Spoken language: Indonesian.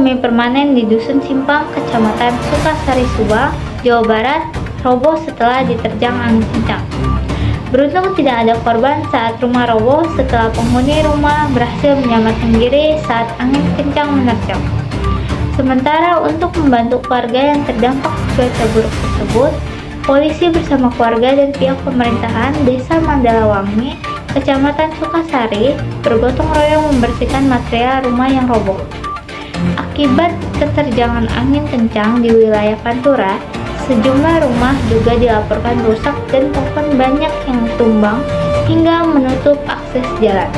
semi-permanen di Dusun Simpang, Kecamatan Sukasari, Subang, Jawa Barat, roboh setelah diterjang angin kencang. Beruntung tidak ada korban saat rumah roboh setelah penghuni rumah berhasil menyelamatkan diri saat angin kencang menerjang. Sementara untuk membantu keluarga yang terdampak cuaca buruk tersebut, polisi bersama keluarga dan pihak pemerintahan Desa Mandalawangi, Kecamatan Sukasari, bergotong royong membersihkan material rumah yang roboh. Akibat keterjangan angin kencang di wilayah Pantura, sejumlah rumah juga dilaporkan rusak dan pohon banyak yang tumbang hingga menutup akses jalan.